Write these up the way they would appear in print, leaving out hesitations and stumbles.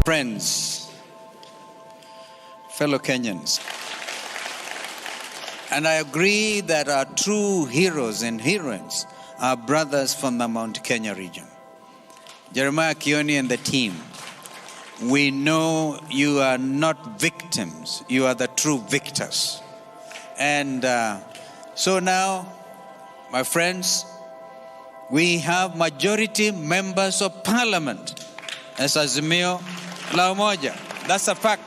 Friends, fellow Kenyans, and I agree that our true heroes and heroines are brothers from the Mount Kenya region. Jeremiah Kioni and the team, we know you are not victims, you are the true victors. And so now, my friends, we have majority members of parliament as Azimio La Umoja. That's a fact.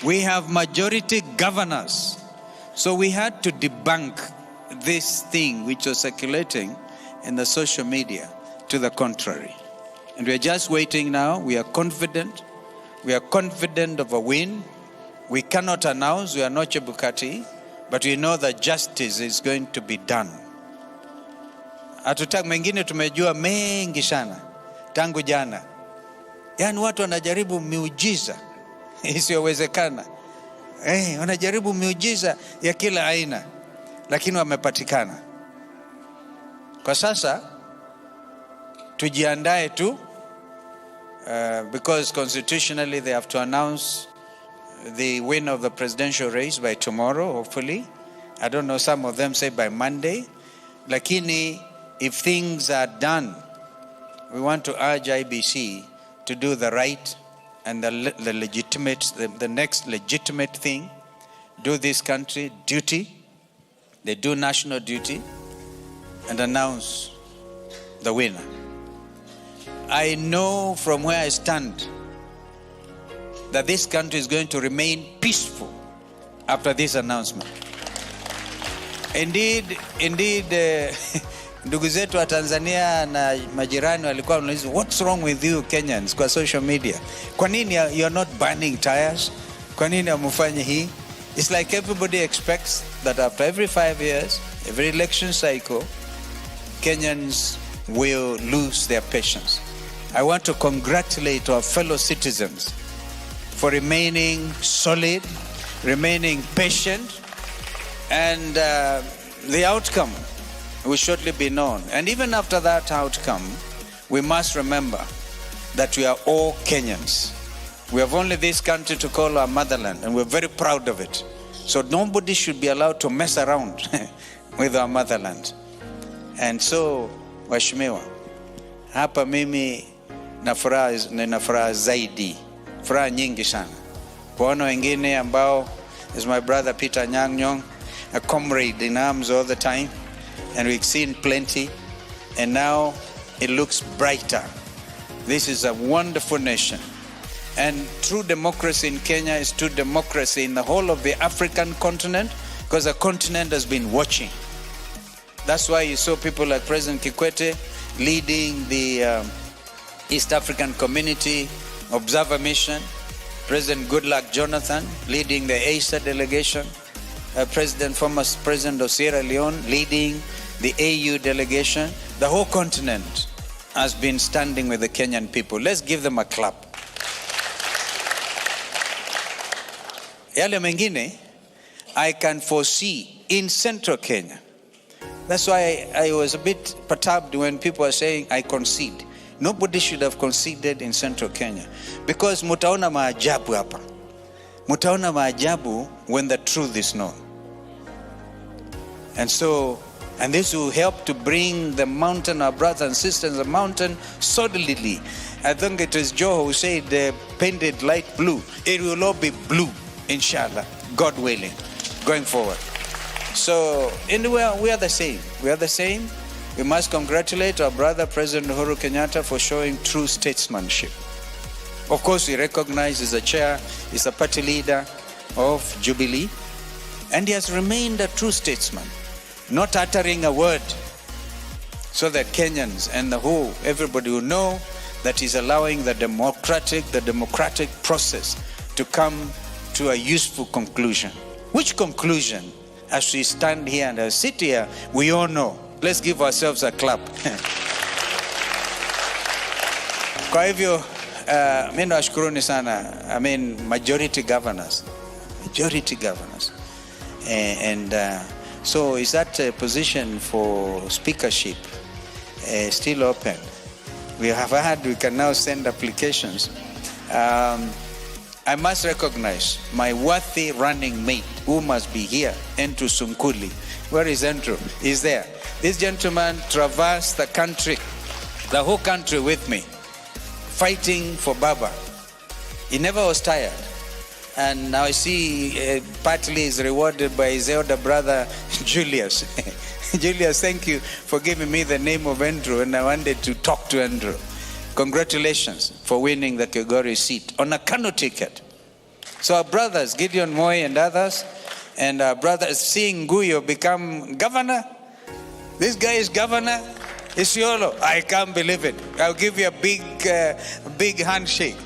We have majority governors. So we had to debunk this thing which was circulating in the social media to the contrary. And we are just waiting now. We are confident. We are confident of a win. We cannot announce, we are not Chebukati, but we know that justice is going to be done. Hatutaki mengine, tumejua mengi sana tangu jana. Yaani watu wanajaribu miujiza isiyowezekana. Wanajaribu miujiza ya kila aina, lakini wamepatikana. Kwa sasa tujiandae tu, because constitutionally they have to announce the win of the presidential race by tomorrow, hopefully. I don't know, some of them say by Monday. Lakini if things are done, we want to urge IEBC to do the right and the legitimate, the next legitimate thing. Do this country duty. They do national duty and announce the winner. I know from where I stand that this country is going to remain peaceful after this announcement. Indeed, ndugu zetu wa Tanzania na majirani walikuwa wanauliza, what's wrong with you Kenyans kwa social media? Kwa nini you're not burning tires? Kwa nini hamfanyi hii? It's like everybody expects that after every 5 years, every election cycle, Kenyans will lose their patience. I want to congratulate our fellow citizens for remaining solid, remaining patient, and the outcome will shortly be known. And even after that outcome, we must remember that we are all Kenyans. We have only this country to call our motherland, and we're very proud of it. So nobody should be allowed to mess around with our motherland. And so, Waheshimiwa, hapa mimi na furaha zaidi, furaha nyingi sana. Kuona wengine ambao is my brother Peter Nyang', a comrade in arms all the time, and we've seen plenty, and now it looks brighter. This is a wonderful nation. And true democracy in Kenya is true democracy in the whole of the African continent, because the continent has been watching. That's why you saw people like President Kikwete leading the East African Community Observer Mission, President Goodluck Jonathan leading the ASA delegation, former President of Sierra Leone leading the AU delegation. The whole continent has been standing with the Kenyan people. Let's give them a clap. Yale mengine, I can foresee in central Kenya. That's why I was a bit perturbed when people are saying I concede. Nobody should have conceded in central Kenya, because mutaona maajabu hapa. Mutaona maajabu when the truth is known. And this will help to bring the mountain, our brothers and sisters, the mountain solidly. I think it is Joe who said they painted light blue. It will all be blue, inshallah, God willing, going forward. So, anyway, we are the same. We are the same. We must congratulate our brother, President Uhuru Kenyatta, for showing true statesmanship. Of course, we recognize he's a chair, he's a party leader of Jubilee, and he has remained a true statesman, not uttering a word, so that Kenyans and everybody will know that he's allowing the democratic process to come to a useful conclusion. Which conclusion? As we stand here and as sit here, we all know. Let's give ourselves a clap. Kwa hivyo, mimi nawashukuruni sana. I mean, majority governors. And so is that position for speakership still open? We can now send applications I must recognize my worthy running mate who must be here, Andrew Sunkuli. Where is Andrew? He's there. This gentleman traversed the country, the whole country with me, fighting for Baba. He never was tired. And now I see partly is rewarded by his elder brother, Julius. Julius, thank you for giving me the name of Andrew, and I wanted to talk to Andrew. Congratulations for winning the Kigori seat on a Kano ticket. So our brothers, Gideon Moi and others, and our brothers seeing Guyo become governor. This guy is governor. Isiolo, I can't believe it. I'll give you a big handshake.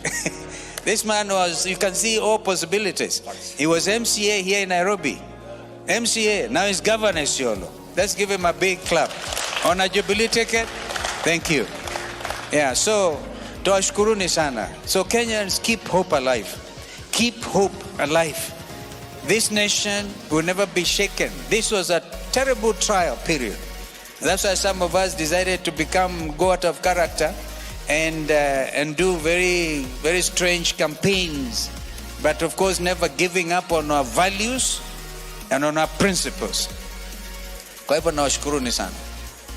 This man was, you can see all possibilities. He was MCA here in Nairobi. MCA, now he's governor Isiolo. Let's give him a big clap. On a Jubilee ticket, thank you. Yeah, so, tuwashukuruni sana. So Kenyans, keep hope alive. Keep hope alive. This nation will never be shaken. This was a terrible trial period. That's why some of us decided to go out of character and do very, very strange campaigns. But of course, never giving up on our values and on our principles. Kwa hivyo nawashukuruni sana.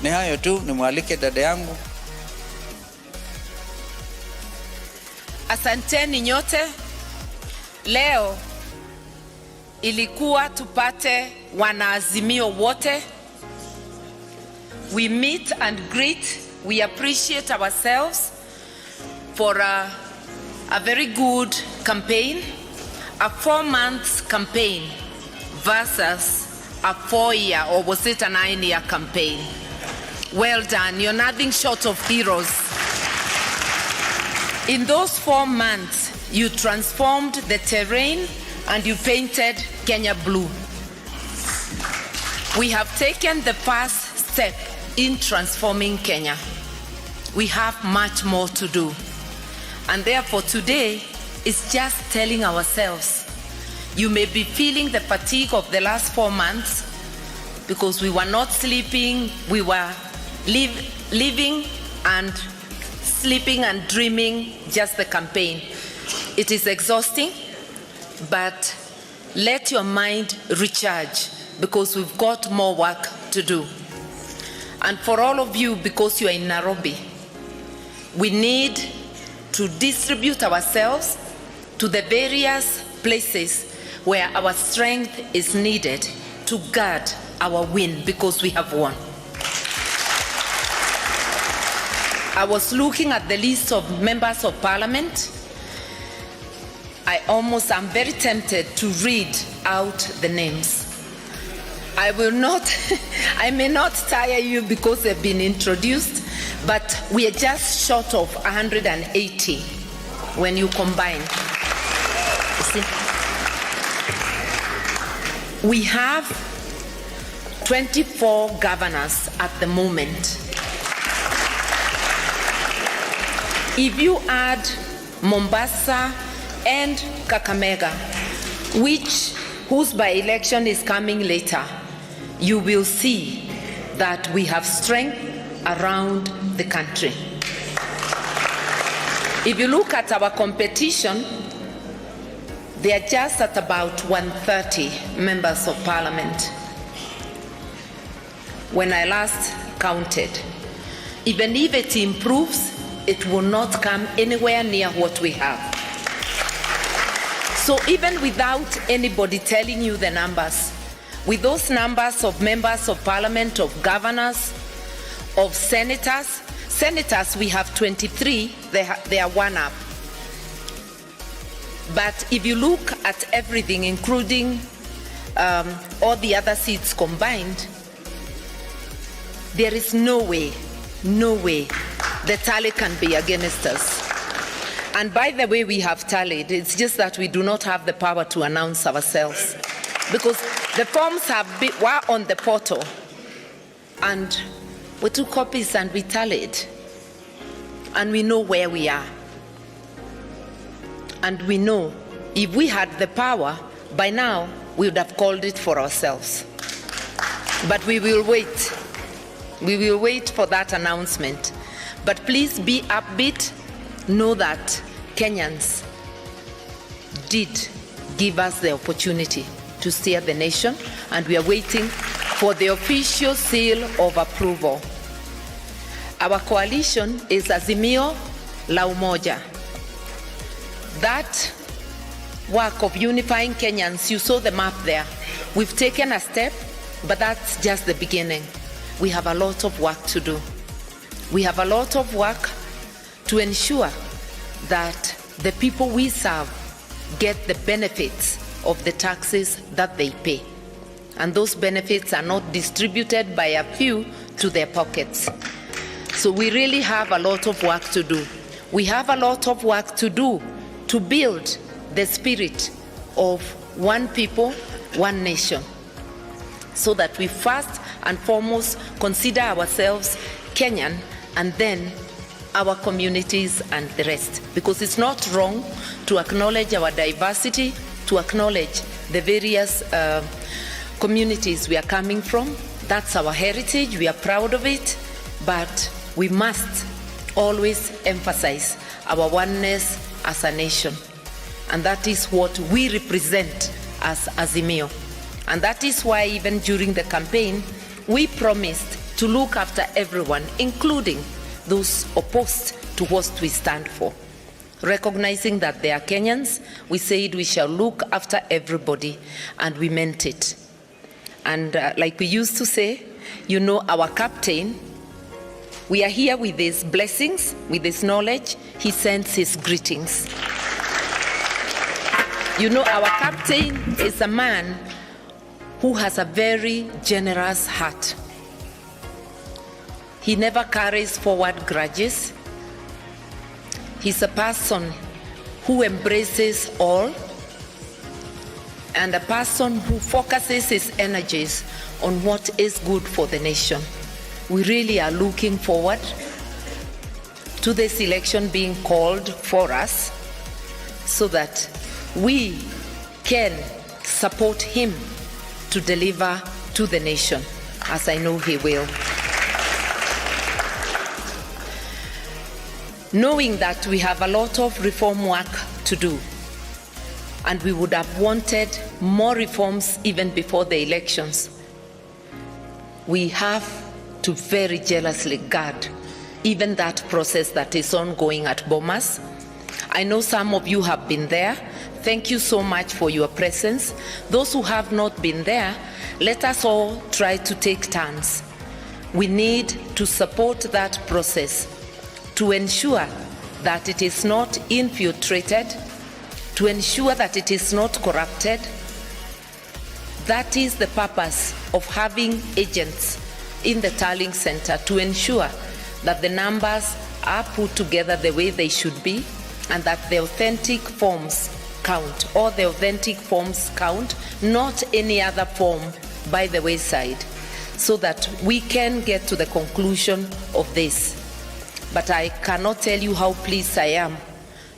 Ni hayo tu, nimwalike dada yangu. Asanteni nyote. Leo ilikuwa tupate wanaazimio wote. We meet and greet. We appreciate ourselves for a very good campaign, a 4-month campaign versus a 4-year, or was it a 9-year campaign? Well done, you're nothing short of heroes. In those 4 months, you transformed the terrain and you painted Kenya blue. We have taken the first step in transforming Kenya. We have much more to do. And therefore today is just telling ourselves, you may be feeling the fatigue of the last 4 months because we were not sleeping, we were living and sleeping and dreaming just the campaign. It is exhausting, but let your mind recharge because we've got more work to do. And for all of you, because you are in Nairobi, we need to distribute ourselves to the various places where our strength is needed to guard our win, because we have won. I was looking at the list of members of parliament. I'm very tempted to read out the names. I may not tire you because they've been introduced, but we are just short of 180 when you combine. You see? We have 24 governors at the moment. If you add Mombasa and Kakamega, whose by-election is coming later, you will see that we have strength around the country. If you look at our competition, they are just at about 130 members of parliament. When I last counted, even if it improves, it will not come anywhere near what we have. So even without anybody telling you the numbers, with those numbers of members of parliament, of governors, of senators, we have 23, they are one up. But if you look at everything, including all the other seats combined, there is no way the tally can be against us. And by the way, we have tallied. It's just that we do not have the power to announce ourselves, because the forms were on the portal, and we took copies and we tallied, and we know where we are. And we know if we had the power, by now we would have called it for ourselves. But we will wait. We will wait for that announcement. But please be upbeat. Know that Kenyans did give us the opportunity to steer the nation, and we are waiting for the official seal of approval. Our coalition is Azimio la Umoja. That work of unifying Kenyans, you saw the map there. We've taken a step, but that's just the beginning. We have a lot of work to do. We have a lot of work to ensure that the people we serve get the benefits of the taxes that they pay. And those benefits are not distributed by a few to their pockets. So we really have a lot of work to do. We have a lot of work to do to build the spirit of one people, one nation, so that we first and foremost consider ourselves Kenyan and then our communities and the rest. Because it's not wrong to acknowledge our diversity, to acknowledge the various communities we are coming from. That's our heritage, we are proud of it, but we must always emphasize our oneness as a nation. And that is what we represent as Azimio. And that is why even during the campaign, we promised to look after everyone, including those opposed to what we stand for. Recognizing that they are Kenyans, we said we shall look after everybody, and we meant it. And like we used to say, you know, our captain, we are here with his blessings, with his knowledge, he sends his greetings. You know, our captain is a man who has a very generous heart. He never carries forward grudges. He's a person who embraces all, and a person who focuses his energies on what is good for the nation. We really are looking forward to this election being called for us so that we can support him to deliver to the nation, as I know he will. Knowing that we have a lot of reform work to do, and we would have wanted more reforms even before the elections, we have to very jealously guard even that process that is ongoing at BOMAS. I know some of you have been there. Thank you so much for your presence. Those who have not been there, let us all try to take turns. We need to support that process to ensure that it is not infiltrated, to ensure that it is not corrupted. That is the purpose of having agents in the tallying center, to ensure that the numbers are put together the way they should be, and that the authentic forms count, or the authentic forms count, not any other form by the wayside, so that we can get to the conclusion of this. But I cannot tell you how pleased I am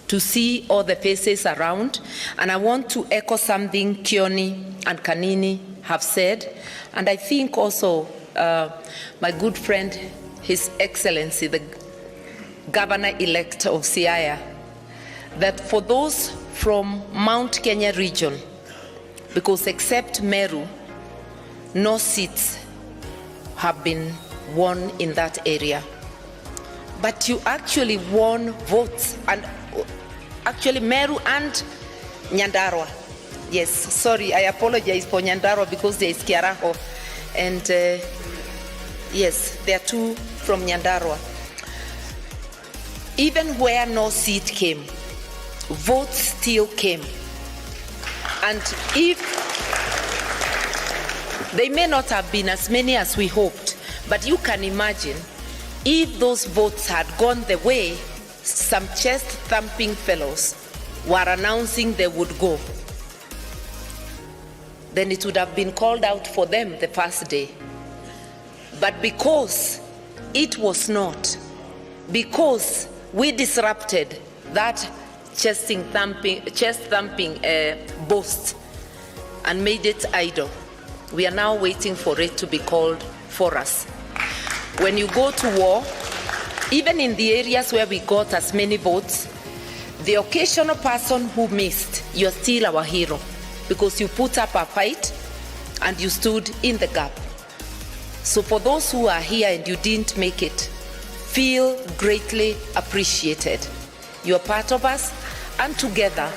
to see all the faces around, and I want to echo something Kioni and Kanini have said, and I think also my good friend, His Excellency, the Governor-elect of Siaya, that for those from Mount Kenya region, because except Meru, no seats have been won in that area. But you actually won votes, and actually Meru and Nyandarua. Yes, sorry, I apologize for Nyandarua because there is Kiaraho, and yes, there are two from Nyandarua. Even where no seat came, votes still came. And if they may not have been as many as we hoped, but you can imagine if those votes had gone the way some chest-thumping fellows were announcing they would go, then it would have been called out for them the first day. But because it was not, because we disrupted that chest-thumping boast and made it idle, we are now waiting for it to be called for us. When you go to war, even in the areas where we got as many votes, The occasional person who missed, you're still our hero because you put up a fight and you stood in the gap. So for those who are here and you didn't make it, feel greatly appreciated. You are part of us, and together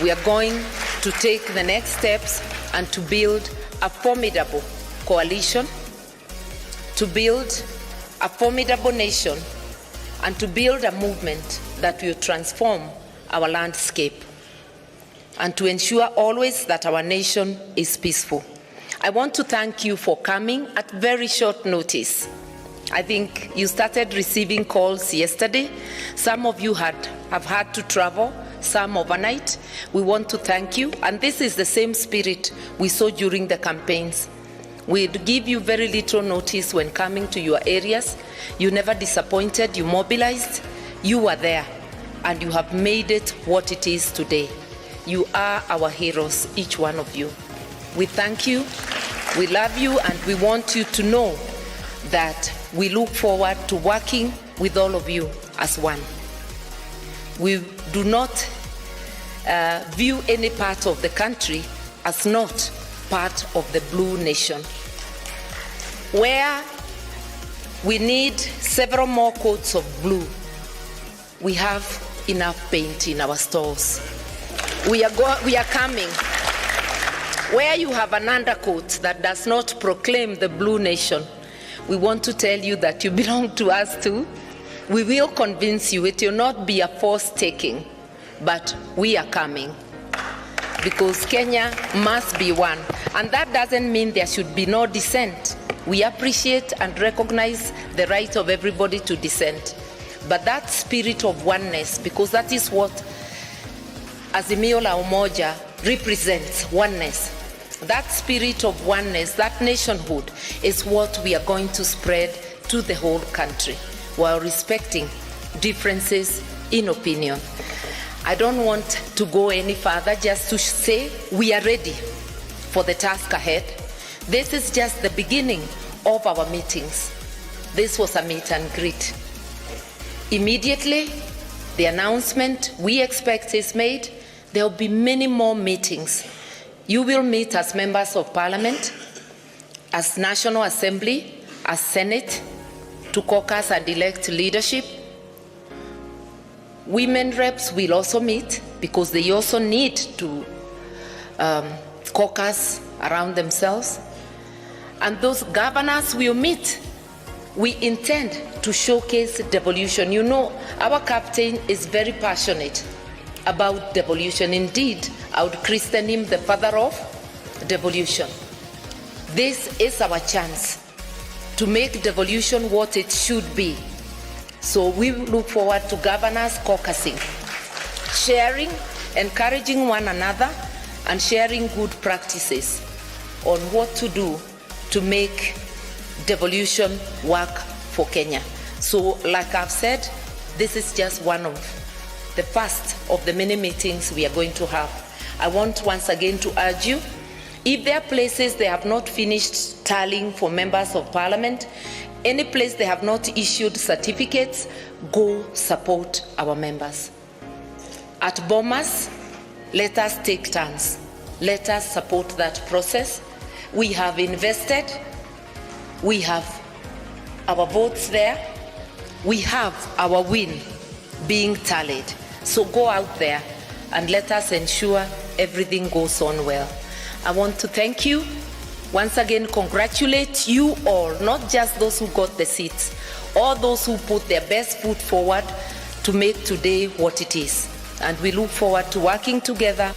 we are going to take the next steps and to build a formidable coalition, to build a formidable nation, and to build a movement that will transform our landscape and to ensure always that our nation is peaceful. I want to thank you for coming at very short notice. I think you started receiving calls yesterday. Some of you have had to travel, some overnight. We want to thank you, and this is the same spirit we saw during the campaigns. We'd give you very little notice when coming to your areas. You never disappointed, you mobilized, you were there, and you have made it what it is today. You are our heroes, each one of you. We thank you, we love you, and we want you to know that we look forward to working with all of you as one. We do not view any part of the country as not part of the blue nation. Where we need several more coats of blue, we have enough paint in our stores. We are coming. Where you have an undercoat that does not proclaim the blue nation, we want to tell you that you belong to us too. We will convince you. It will not be a force taking, but we are coming. Because Kenya must be one. And that doesn't mean there should be no dissent. We appreciate and recognize the right of everybody to dissent. But that spirit of oneness, because that is what Azimio la Umoja represents, oneness. That spirit of oneness, that nationhood, is what we are going to spread to the whole country while respecting differences in opinion. I don't want to go any further, just to say we are ready for the task ahead. This is just the beginning of our meetings. This was a meet and greet. Immediately, the announcement we expect is made. There will be many more meetings. You will meet as members of parliament, as National Assembly, as Senate, to caucus and elect leadership. Women reps will also meet because they also need to caucus around themselves. And those governors will meet. We intend to showcase devolution. You know, our captain is very passionate about devolution. Indeed, I would christen him the father of devolution. This is our chance to make devolution what it should be. So we look forward to governors caucusing, sharing, encouraging one another, and sharing good practices on what to do to make devolution work for Kenya. So, like I've said, this is just one of the first of the many meetings we are going to have. I want once again to urge you, if there are places they have not finished tallying for members of parliament, any place they have not issued certificates, go support our members. At BOMAS, let us take turns. Let us support that process. We have invested. We have our votes there. We have our win being tallied. So go out there and let us ensure everything goes on well. I want to thank you. Once again, congratulate you all, not just those who got the seats, all those who put their best foot forward to make today what it is. And we look forward to working together.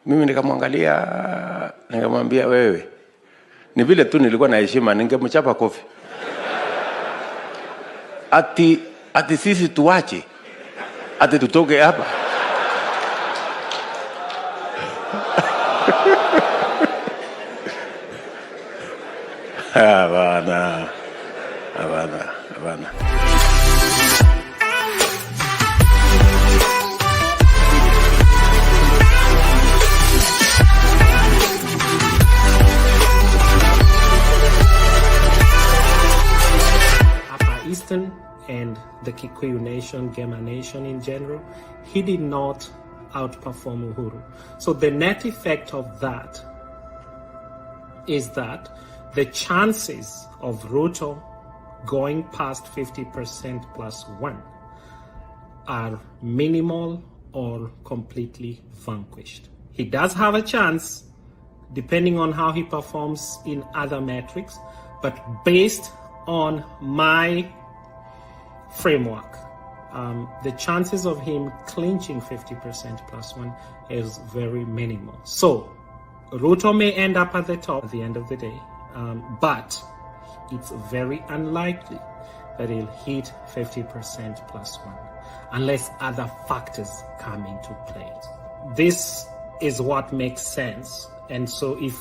Mimi nikamwangalia, nikamwambia wewe, ni vile tu nilikuwa na heshima, ningemchapa kofi. Ati sisi tuache, ati tutoke hapa. Habana. Eastern and the Kikuyu nation, Gema nation in general, he did not outperform Uhuru. So the net effect of that is that the chances of Ruto going past 50% plus one are minimal or completely vanquished. He does have a chance, depending on how he performs in other metrics, but based on my framework, the chances of him clinching 50% plus one is very minimal. So Ruto may end up at the top at the end of the day, but it's very unlikely that he'll hit 50% plus one unless other factors come into play. This is what makes sense. And so if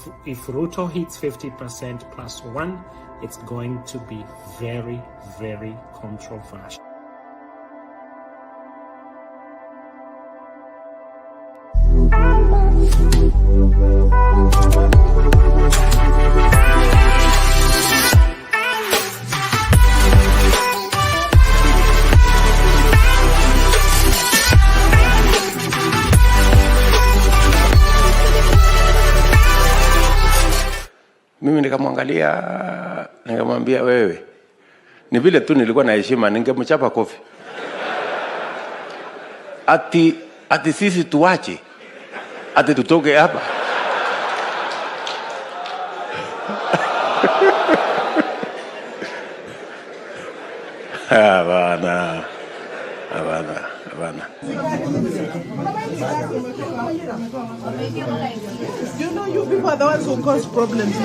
Ruto hits 50% plus one, it's going to be very, very controversial. Mimi nikamwangalia, nikamwambia wewe, ni vile tu nilikuwa na heshima, ningemchapa kofi. Ati sisi tuache, ati tutoke hapa. Habana. You know, you people are the ones who cause problems.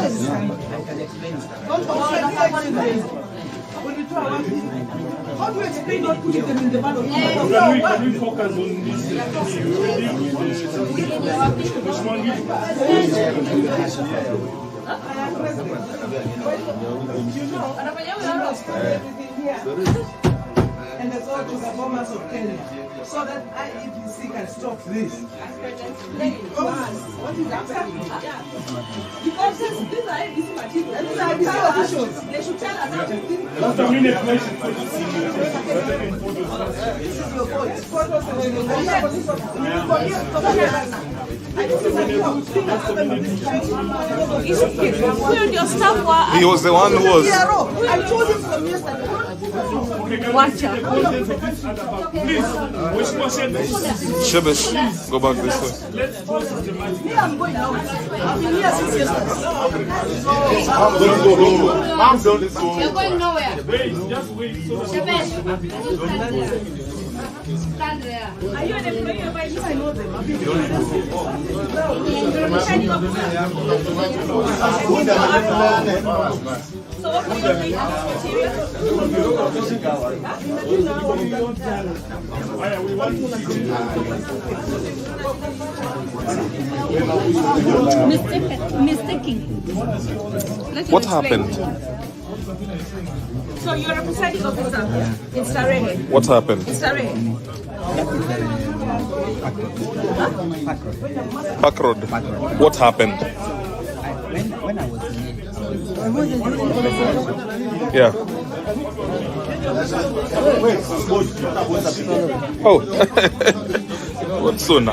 How do you explain not putting them in the ballot? Can we focus on this? And that's all to the BOMAS of Kenya, so that IEBC can stop this. Because what is happening? Because these are IEBC materials. These are IEBC officials. They should tell us everything. Just a minute, please. This is your voice. Photos and He was the one who was. I told him from yesterday. Watch out. Please, Shebesh, go back this way. Me, I'm going out. I've been here since yesterday. I'm done. You're going nowhere. wait, just wait. Shebesh, stand there. Are you an employee of IEBC? I know them. I've been So what are you doing? Mistaking. What happened? So you're a presiding officer in Sarehe. What happened? Sarehe. Park Road. What happened? When I was in Yeah. Oh. What sooner?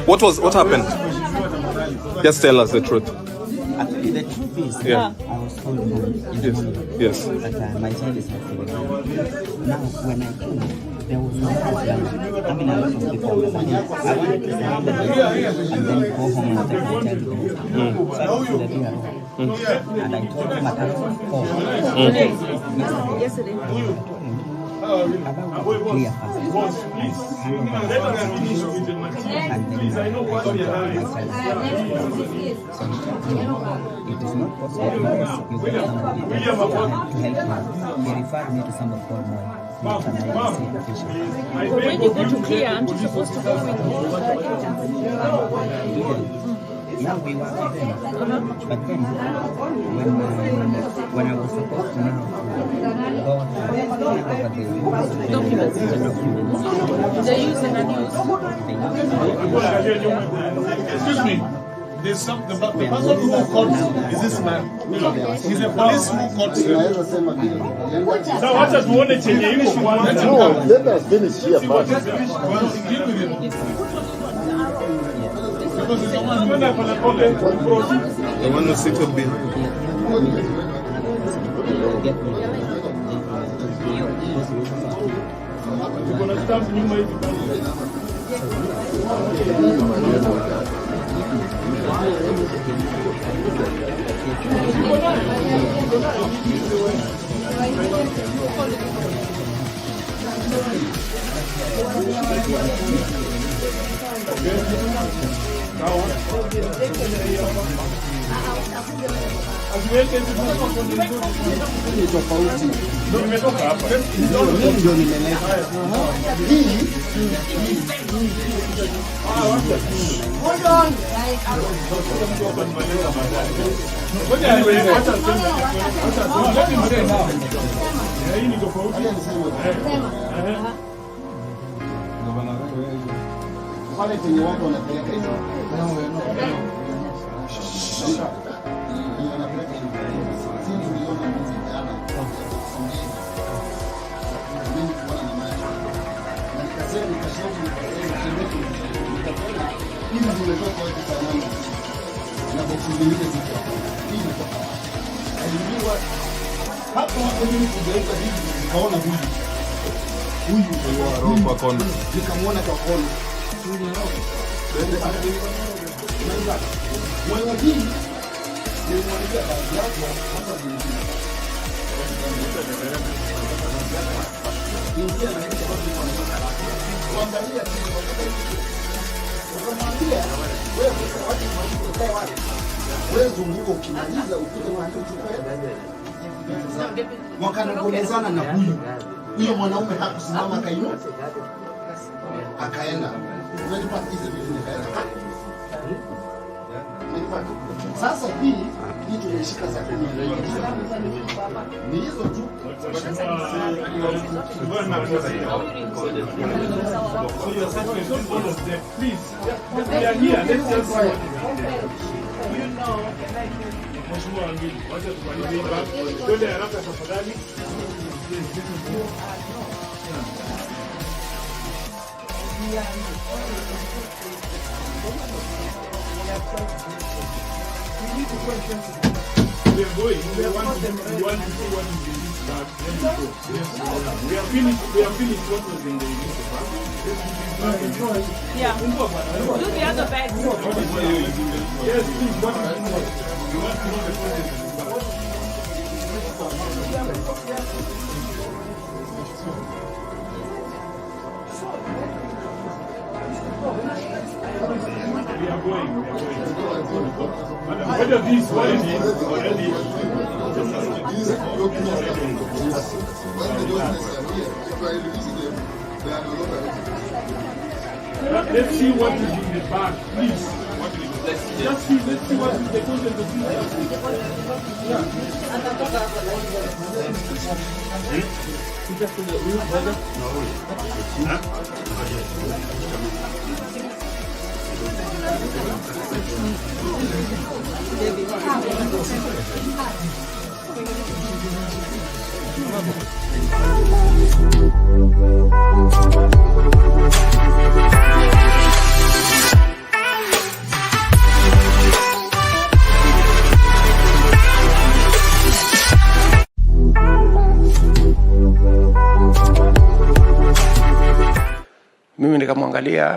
What happened? Just tell us the truth. Actually, the truth is, Yeah. I was told in the morning Yes. that my child is actually gone. Now, when I came, there was no husband. I mean, a lot of people were saying, I wanted to surrender the child and then go home and take my child home. So I went to the DRO. And I told him at that call yesterday about clear fast. And then I told myself, so it is not possible unless you get somebody to help you. He referred me to somebody called Moy. But when you go to clear, aren't you supposed to go with Yeah, we were with them. But then, when I was supposed to now go over the documents, they use and abuse. Excuse me. There's the person who called is this man. He's a police who called him. So what does one change? No, let us finish here first. Because it's someone who never called him. The one who sits up behind. You're going to stamp new money. Pale kwenye watu wanapeleka hizo. Wanapeleka hizo. Sisi tuliona mzee jana. Mimi kwa na maji. Na nikasema nikashauri hizi zimetoka kwa kitanamu. Na boksi zingine ziko. Hii imetoka. Alijua hapo hapo mimi kugeuka hivi nikaona huyu Kwa kona. nikamwona kwa kona. Mwenye hii nilimwambia baadhi yako hata vingine. Kuangalia wewe zunguka ukimaliza upige mahali uchukue. Wakanongozana na huyo mwanaume hakusimama akainuka. Akaenda. Unajua hizi vitu nikaenda. Sasa hii tumeshika za ni hizo tu. We are going. We want to see what is in this bag. We are finished what was in the bag. Yeah. Do the other bags. Yes, please. What is in there? You want to know the process of the bag. We are going. What are these? What is it? Already. Let's see what is in the bag, please. Let's see what is the content of Mimi nikamwangalia,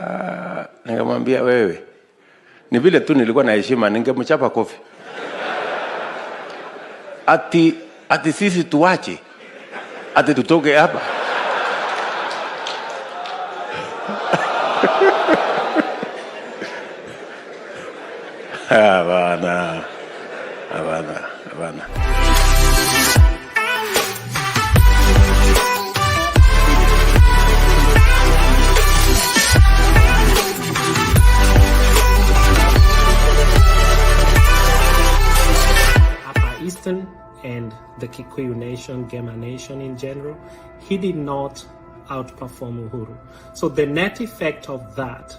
nikamwambia wewe, ni vile tu nilikuwa na heshima, ningemchapa kofi. ati sisi tuache, ati tutoke hapa. Hapana. Eastern and the Kikuyu nation, Gema nation in general, he did not outperform Uhuru. So the net effect of that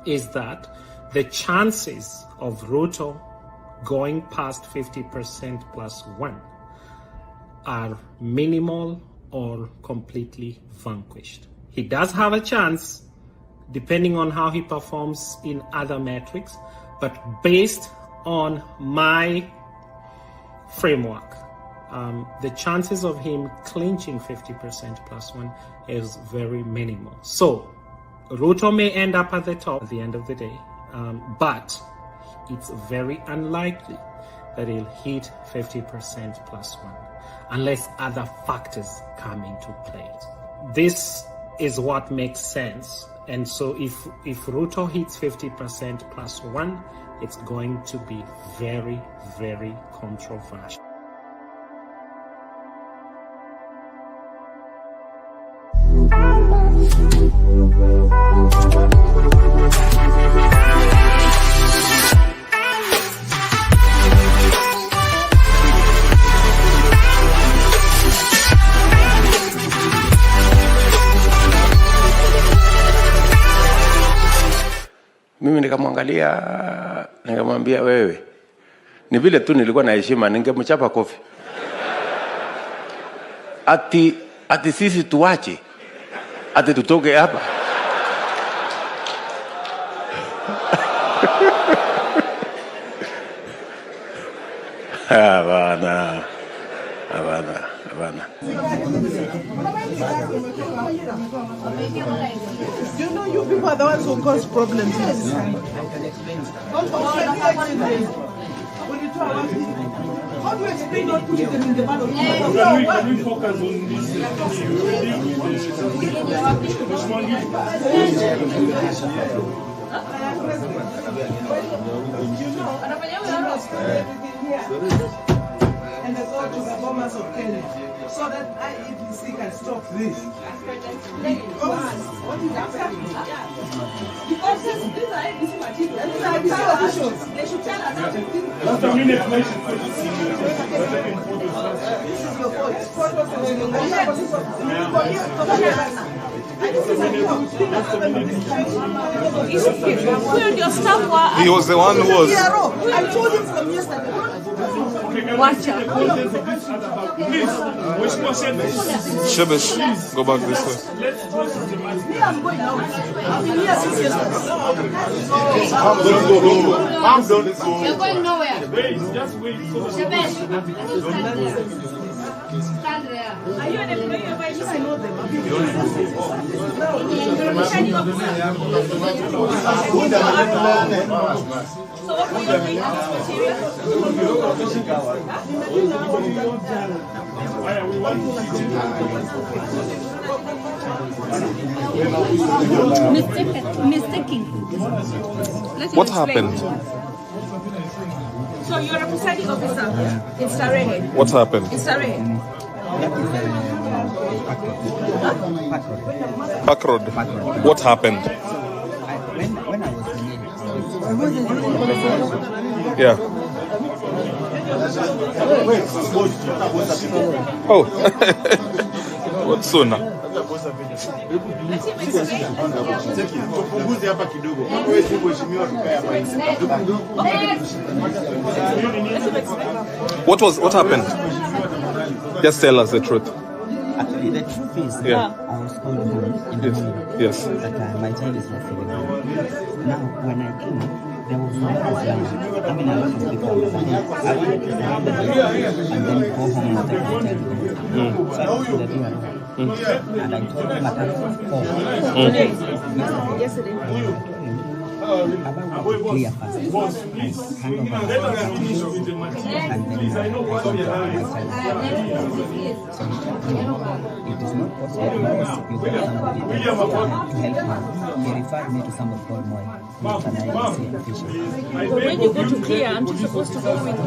is that the chances of Ruto going past 50% plus one are minimal or completely vanquished. He does have a chance, depending on how he performs in other metrics, but based on my framework, the chances of him clinching 50% plus one is very minimal. So Ruto may end up at the top at the end of the day, but it's very unlikely that he'll hit 50% plus one unless other factors come into play. This is what makes sense. And so if Ruto hits 50% plus one, it's going to be very, very controversial. Mimi nikamwangalia, nikamwambia wewe, ni vile tu nilikuwa na heshima, ningemchapa kofi. Ati sisi tuache, ati tutoke hapa. Hapana. You know, you people are the ones who cause problems in this country. How do you explain not putting them in the ballot? Can we focus on this? And the go to the BOMAS of Kenya, so that IEBC can stop this. What is happening? Because these are IEBC materials. These are IEBC officials. They should tell us everything. Just a minute, please. This is your He was the one who was. I told him from yesterday. Watch out. Please, Shebesh, go back this way. Me, I'm going out. I've been here since yesterday. I'm done. You're going nowhere. wait, just wait. Stand there. Are you an employee of IEBC? I know them. So what are you doing Mistaking. What happened? So you're a presiding officer in Sarehe. What happened? In Sarehe. Back road. What happened? When I was in it, Yeah. Oh. What sooner? What happened? Just tell us the truth. actually, the truth is, Yeah. I was called home in the morning Yes. that my child is not feeling well. Now, when I came, there was no line. I mean, a lot of people on the line. I wanted to stand the door and then go home and take my child home. So I went to the door and I told him at 4. Yesterday. I told him clear first. Hand over Let us finish with the material. Please, I know what we are doing. So it is not possible unless you got somebody to help me. He referred me to somebody called Moy, who is an IEBC official. But when you go to clear, aren't you supposed to go with him?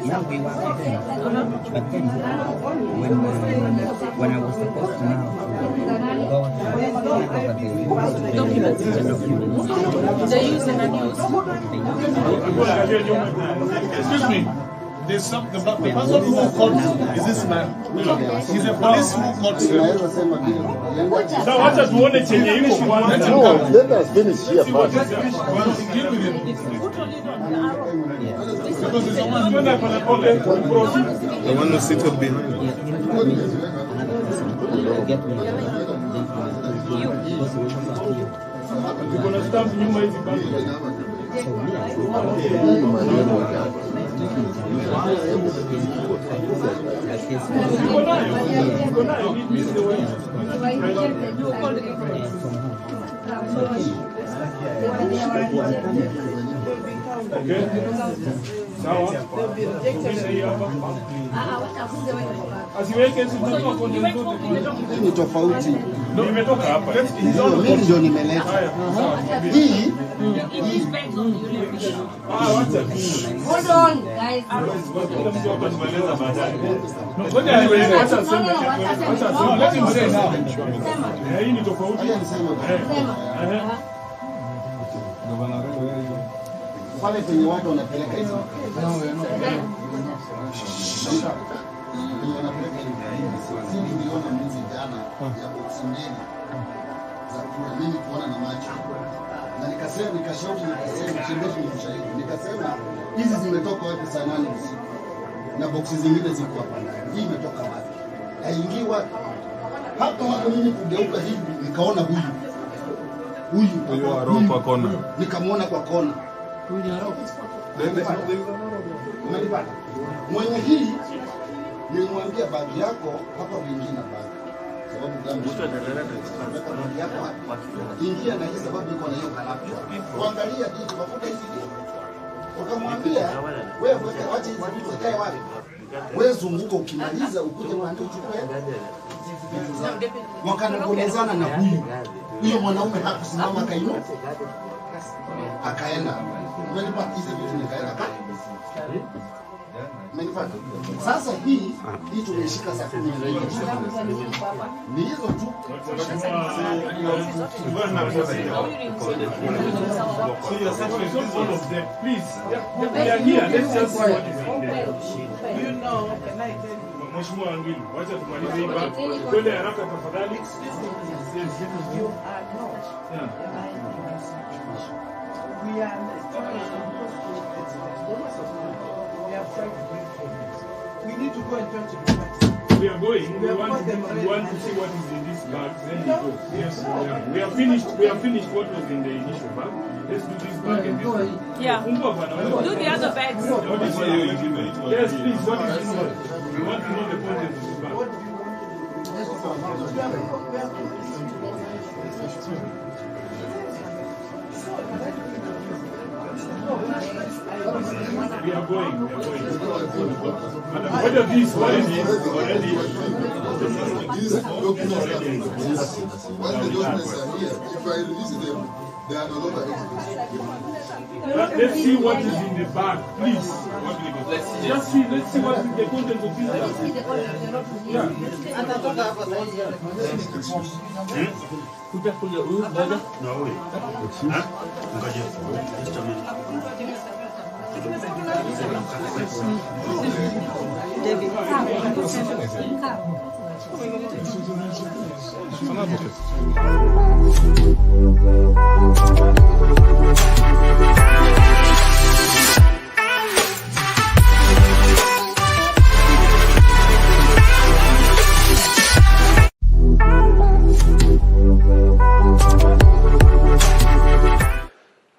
Yeah, we were with them. But then, when I was supposed to now go over the documents, They use and unused. Excuse me. There's some, the person who caught is this man. He's a police who caught him. Now what does one change? Let us finish here first. Deal with him. Because it's someone going to proceed. The one who seated behind. get me. You're going to stamp new mighty bank. Okay. Sawa. Asiweke sisi ni tofauti. Ndio imetoka hapa. Mimi ndio nimeleta. Hii wacha. Hold on guys. Ngoja niweze acha sema. Let him say now. Hii ni tofauti. Pale penye watu wanapeleka hizo. Niliona mwizi jana ya boksi mbili za mimi kuona na macho. Na nikashauri chembeshi ni ushahidi. Nikasema hizi zimetoka wapi saa 8 usiku? Na boksi zingine ziko hapa ndani. Hii imetoka wapi? Haingii wapi? Hapa hapo mimi kugeuka hivi nikaona huyu Aroko kwa kona. Nikamwona kwa kona. Umenipata? Mwenye hii nilimwambia bagi yako hapa wengine bagi. Sababu gani? Bagi yako hapa. Ingia na hii sababu iko na hiyo kalapi. Kuangalia kitu mafuta hizi. Ukamwambia wewe wacha hizi vitu zikae wapi? Wewe zunguka ukimaliza ukuje mwande uchukue. Wakanongozana na huyo mwanaume hakusimama akainuka. Akaenda. Umenipata hizi vitu nikaenda kaka. Umenipata? Sasa hii tumeshika saa 10 ni hizo tu. Please, we are here. Let's just see what is in there. You know, Mheshimiwa Angili, wacha tumalize hii bag. Twende haraka tafadhali. you are not. Yeah. We are we need to go and talk to the party. We are going. We want to see what is in this bag. Then we go. Yes, we have finished. We have finished what was in the initial bag. Let's do this bag and this one. Yeah. Do the other bags. What is yes, please. What is this one? We want to know the contents of this bag. We are going. What are these? What is this? Already. These documents are here. Once the documents are here, if I release them, they are no longer exist. Let's see what is in the bag, please. Let's see what is the content of this bag. Yeah.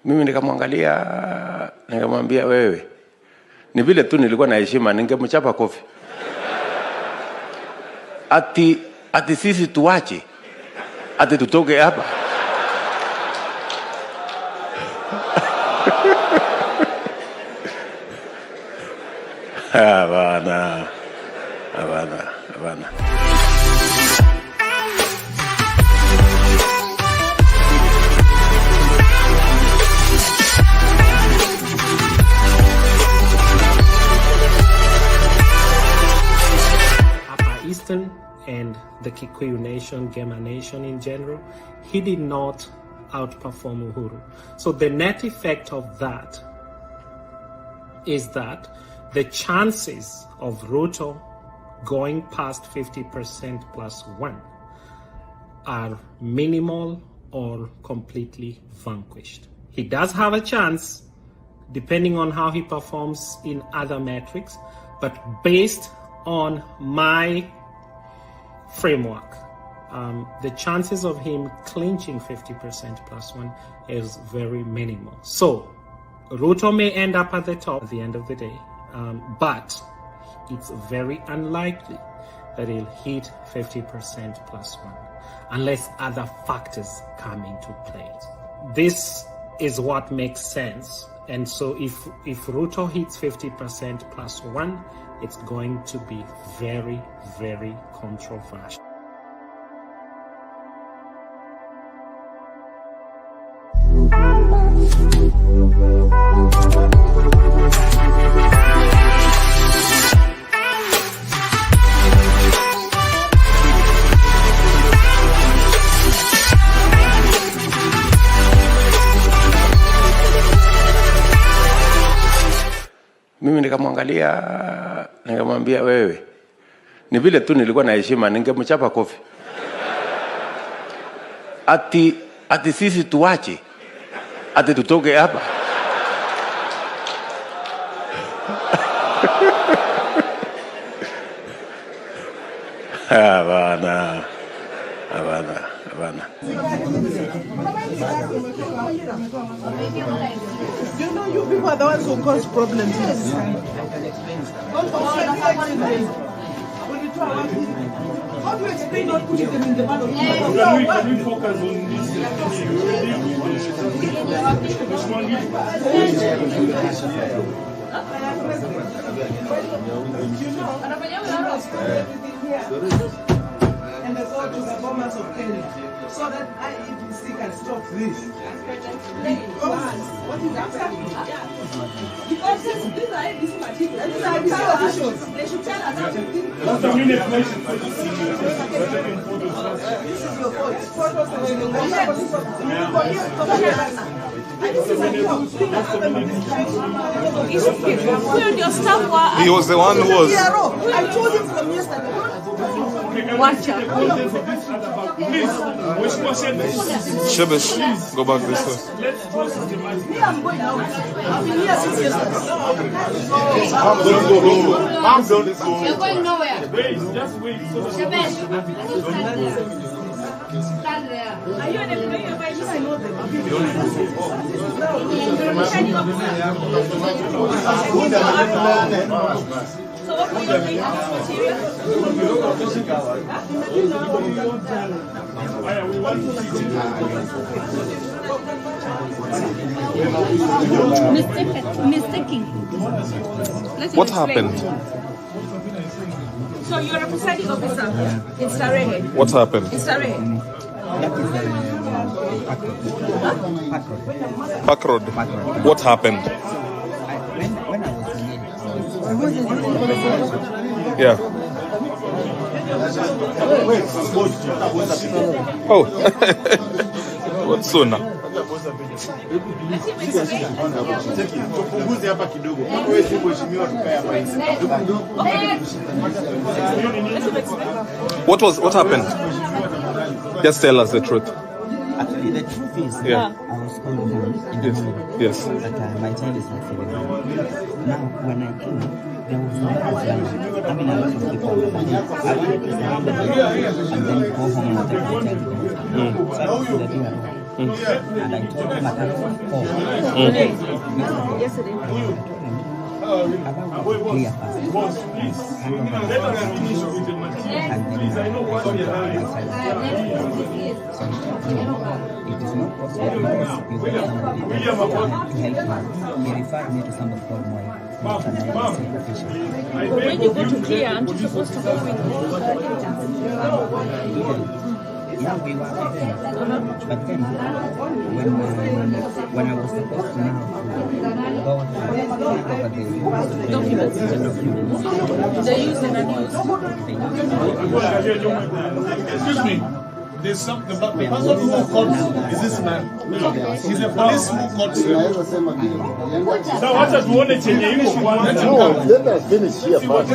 Mimi nikamwangalia, nikamwambia wewe, ni vile tu nilikuwa na heshima, ningemchapa kofi. Ati sisi tuache, ati tutoke hapa. Hapana. Upper Eastern and the Kikuyu Nation, Gema Nation in general, he did not outperform Uhuru. So the net effect of that is that the chances of Ruto going past 50% plus one are minimal or completely vanquished. He does have a chance, depending on how he performs in other metrics, but based on my framework, the chances of him clinching 50% plus one is very minimal. So Ruto may end up at the top at the end of the day, but it's very unlikely that he'll hit 50% plus one unless other factors come into play. This is what makes sense. And so if Ruto hits 50% plus one, it's going to be very, very controversial. Mimi nikamwangalia, nikamwambia wewe, ni vile tu nilikuwa na heshima, ningemchapa kofi. Ati sisi tuache, ati tutoke hapa. Hapana. You know, you people are the ones who cause problems. Yes. How do you explain not putting them in the ballot? Can we focus on this? And let's go to the BOMAS of Kenya so that IEBC can stop this. What is happening? Because these are IEBC materials. These are IEBC officials. They should tell us everything. What's the minute question for this? This is your vote. Photos of the He was the one who was. I told him from yesterday. Shebesh, go back this way. Me, I'm going now. I've been here since yesterday. You're going nowhere. Wait, just wait. Stand there. Are you an employee of IEBC? I know them. So what will you bring this material? Mistaking. What happened? So you're a presiding officer in Starehe. What happened? In Starehe. Park Road. What happened? When I was in it, Yeah. Oh. What's so now? What happened? Just tell us the truth. actually, the truth is, Yeah. I was called home in the morning. Yes. That my child is not feeling well. Now, when I came, there was no line. I mean, a lot of people on the line. I wanted to surrender and then go home and take my child to the hospital. So I was in the door at home. And I told him at around 4. Yesterday. About clear fast. And then it is not possible because you got somebody to help me. He referred me to somebody called Moy. When you go to clear, aren't you supposed to go with Yeah, we were there. But then, when I was supposed to now go over the documents, they use the Excuse me. There's something about the person who caught is this man. He's a police who caught him. Now what does one chenye iko kwanza? Let us finish here first.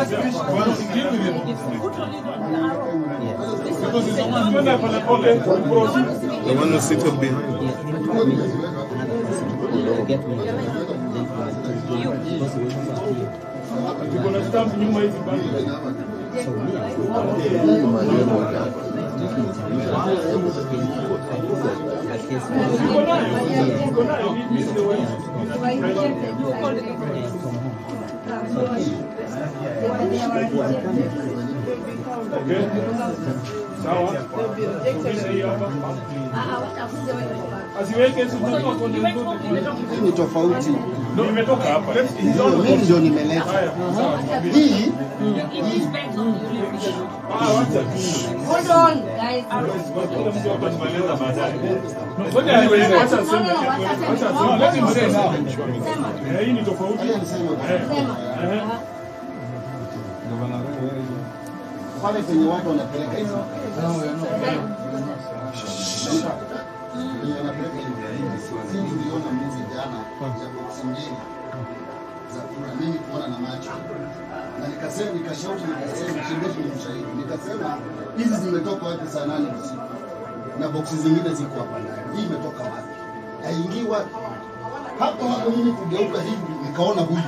Because he's the one who went The one who seated behind. You're going to stamp new mighty bank. Ni tofauti. Nimetoka hapa. Mimi ndio nimeleta. Hii Hold on, guys. Hii ni tofauti. pale penye watu wanapeleka hizo. Niliona mbuzi jana ya boksi mbili za kula mimi kuona na macho. Na nikasema nikashauri mchendeshi ni mshahidi. Nikasema hizi zimetoka wapi saa 8 usiku? Na boksi zingine ziko hapa ndani. Hii imetoka wapi? Haingii wapi? Hapo mimi kugeuka hivi nikaona huyu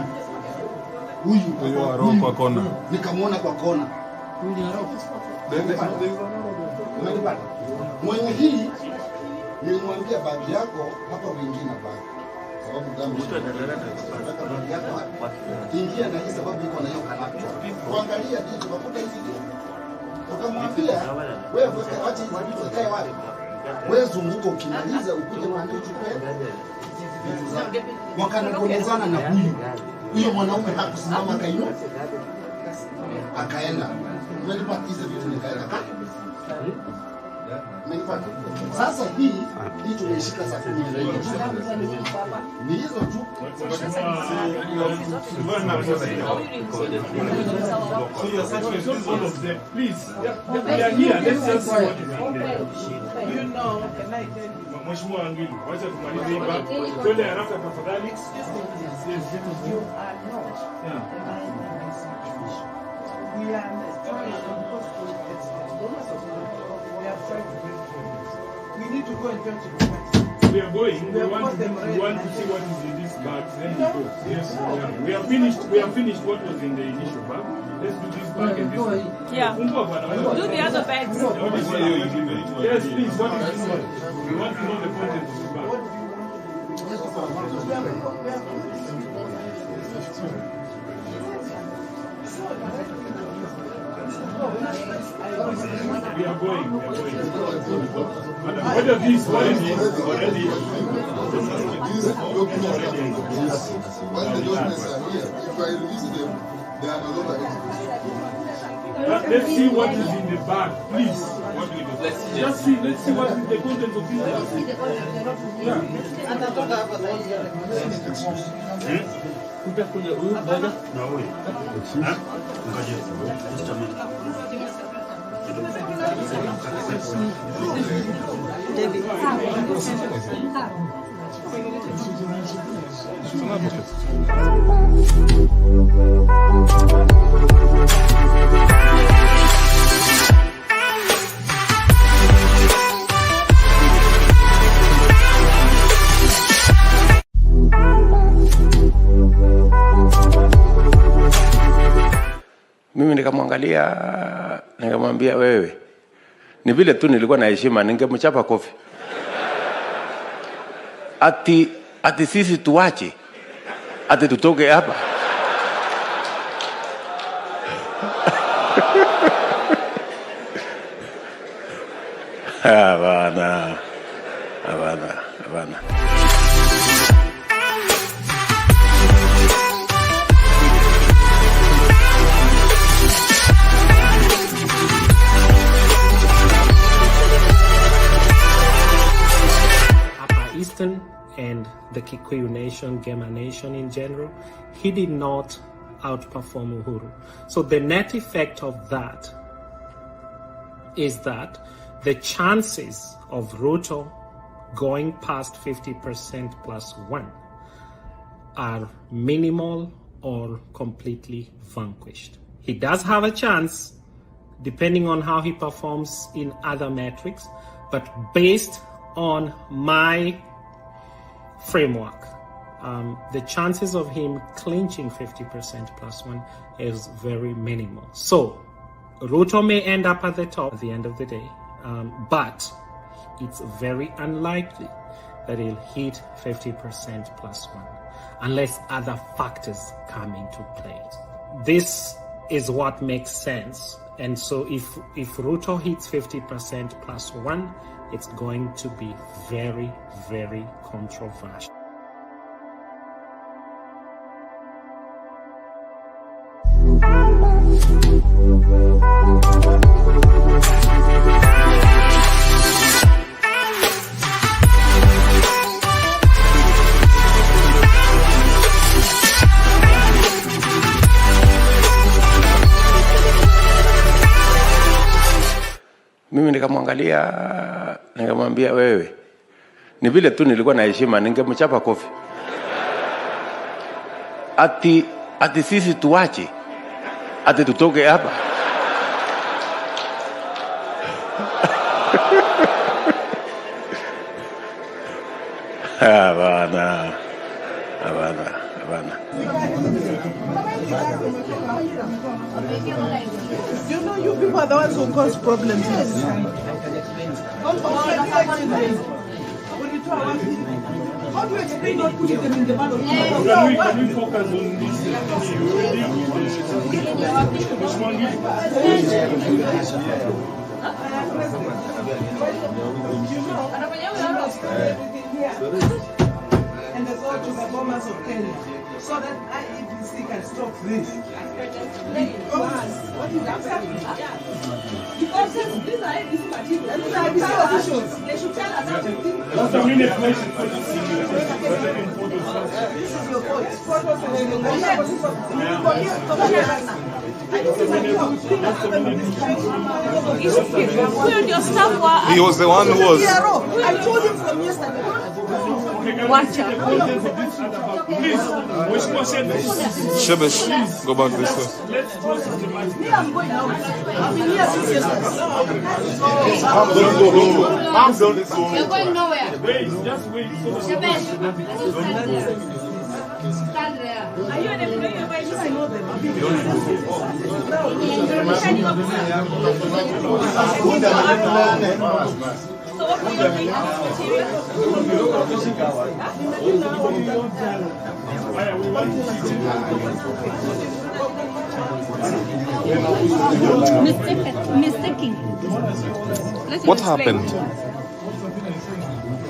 kwa kona. Nikamwona kwa kona. Umenipata? Mwenye hii nilimwambia bagi yako hapa wengine bagi. Sababu damu nataka bagi yako hapa. Ingia na hii sababu iko na hiyo kalapto. Kuangalia kitu bakuta hizi. Ukamwambia wewe acha hizi vitu zikae wapi? Wewe zunguka ukimaliza ukuje mwambie uchukue. Wakanongozana na huyo mwanaume hakusimama kaino. Akaenda. Umenipata hizo vitu nikaenda kaka. Umenipata? Sasa hii tumeshika saa 10 ni hizo tu. Please, we are here. Let's just see what is happening. You know, can I tell you? Mheshimiwa Angili, wacha tumalize hii baba. Twende haraka tafadhali. You are not. Yeah. We are trying to we need to go and talk to the We are going. We want to see what is in this bag. Then we go. Yes, we are finished. We have finished what was in the initial bag. Let's do this bag and this one. Yeah. Do the other bags. Yes, please. What is this one? We want to know the content of this bag. We are going. What are these? What is this? Already. These documents, when the documents are here, if I release them, they are no longer Let's see what is in the bag, please. Let's see what is the content of this bag. Mimi nikamwangalia, nikamwambia wewe, ni vile tu nilikuwa na heshima, ningemchapa kofi. Ati sisi tuache, ati tutoke hapa. Hapana. the Kikuyu nation, Gema nation in general, he did not outperform Uhuru. So the net effect of that is that the chances of Ruto going past 50% plus one are minimal or completely vanquished. He does have a chance, depending on how he performs in other metrics, but based on my framework, the chances of him clinching 50% plus one is very minimal. So Ruto may end up at the top at the end of the day, but it's very unlikely that he'll hit 50% plus one unless other factors come into play. This is what makes sense. And so if Ruto hits 50% plus one, it's going to be very, very controversial. Mimi nikamwangalia, nikamwambia wewe, ni vile tu nilikuwa na heshima, ningemchapa kofi. Ati sisi tuache, ati tutoke hapa. Habana. You know, you people are the ones who cause problems. How do you explain not putting them in the ballot? Can we focus on this? And the go to the BOMAS of Kenya, so that IEBC can stop this. What is happening? Because these are IEBC materials. These are IEBC officials. They should tell us everything. Just a minute, please. This is your voice. He was the one who was. I told him from yesterday. Please, Shebesh, go back this way. I'm going out. I've been here since yesterday. You're going nowhere. Wait, just wait. Stand there. Are you an employee of IEBC? I know them. I've been So what will you Mistaking. What happened?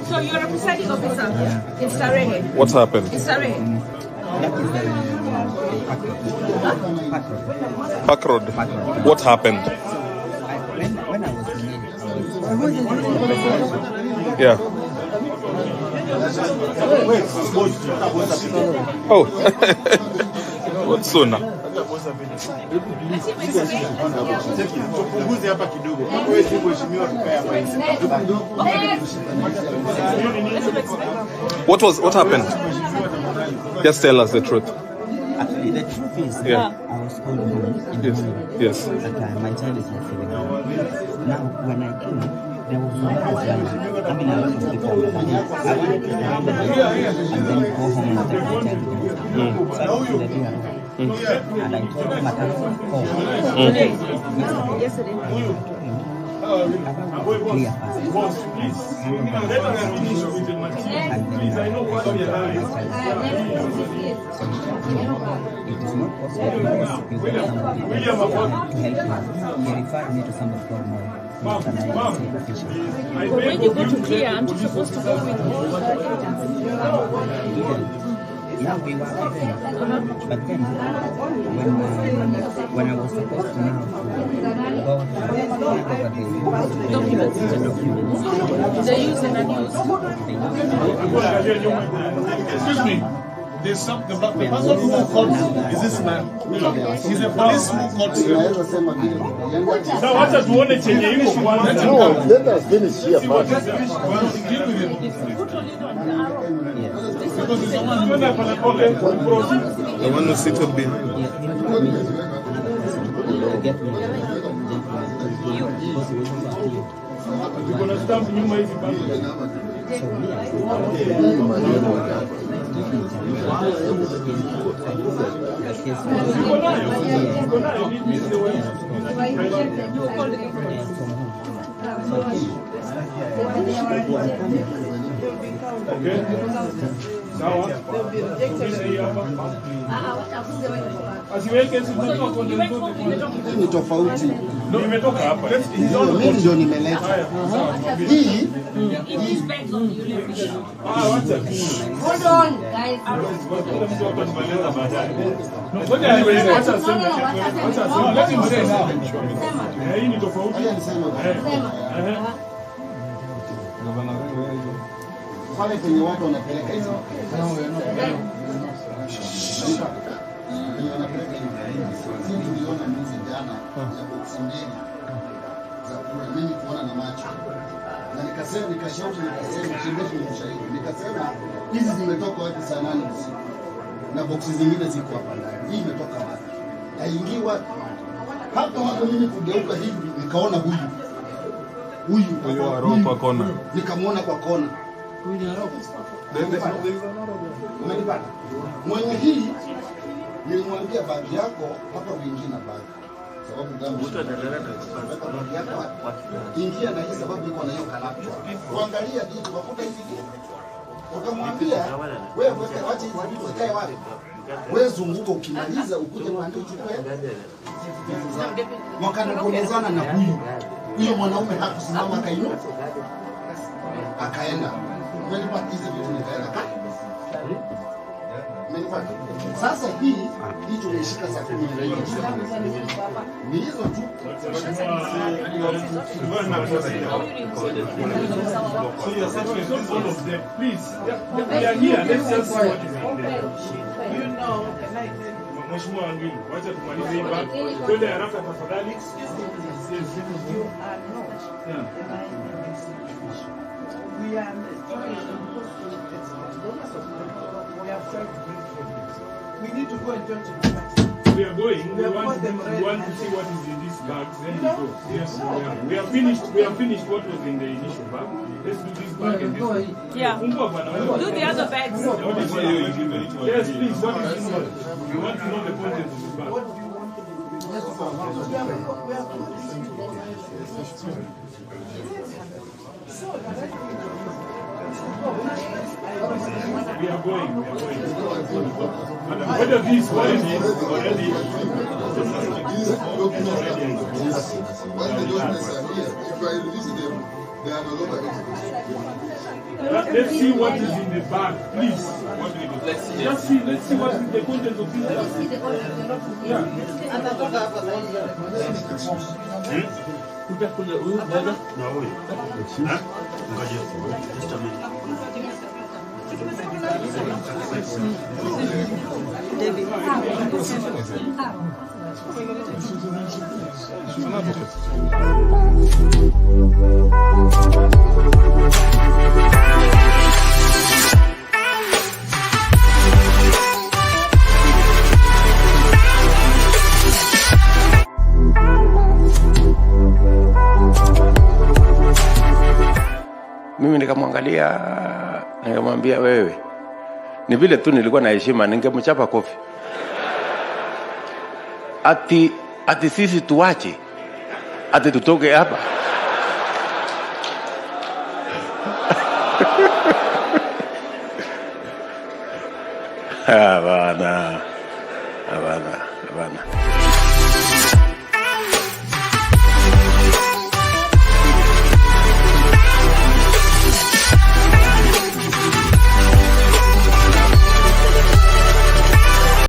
So you're a presiding officer in Starehe. What happened? In Starehe. Park Road. What happened? When I was in Yeah. Oh. What sooner? What happened? Just tell us the truth. Actually, the truth is, Yeah. I was called home. Yes. That my child is not feeling well. Now, when I came, there was no line. I mean, a lot of people on the line. I wanted to surrender and then go home and take my child to the hospital. So I went to the DRO. And I told him at home. Yesterday. Clear fast. And then I told my child, so it is not possible because you got somebody else to help me. He referred me to somebody called Moy. But when you go to clear, aren't you supposed to go with all the agents? Yeah, we were with him. But then, when when I was supposed to now go over the documents, they use and abuse. Excuse me. There's some, the person who caught is this man. He's a police who caught him. Now what does one change? Let us finish here first. Deal with him. Because he's someone who The one who sits up there. you're going to stamp new money. Ni tofauti. Nimetoka hapa. Mimi ndio nimeleta. Hii Hold on, guys. Hii ni tofauti. pale penye watu wanapeleka hizo. Sisi tuliona mwezi jana ya boksi mbili za kura, mimi kuona na macho. Na nikasema nikashauri chimbeshi ni ushahidi. Nikasema hizi zimetoka wapi saa 8 usiku? Na boksi zingine ziko hapa ndani. Hii imetoka wapi? Haingii wapi? Hapo mimi kugeuka hivi nikaona huyu kwa kona. Nikamwona kwa kona. Umenipata? Mwenye hii nilimwambia bagi yako hapa uingie na bagi. Sababu damu bagi yako ingia na hii sababu iko na hiyo kalapcha. Kuangalia vitu wakuta hivi. Ukamwambia wewe acha hizi vitu zikae wapi? Wewe zunguka ukimaliza ukuje mwande uchukue. Wakanongozana na huyo mwanaume hakusimama akainuka. Akaenda. Umenipata hizi vitu nikaenda. Sasa hii tumeshika saa 10 ni hizo tu. Mheshimiwa Wangili, wacha tumalize hii bag. Twende haraka tafadhali. We need to go and talk to them. We are going. We want to see what is in this bag. Then we go. Yes, we have finished. We have finished what was in the initial bag. Let's do this bag and this one. Yeah. Do the other bags. Yes, please. What is in here? We want to know the content of this bag. We are going. Whether this already. These documents when the documents are here, if I release them, they are no longer exposed. Let's see what is in the bag, please. What do we do? Let's see what is the content of this bag. Yeah. Mimi nikamwangalia, nikamwambia wewe, ni vile tu nilikuwa na heshima, ningemchapa kofi. Ati sisi tuache, ati tutoke hapa. Habana.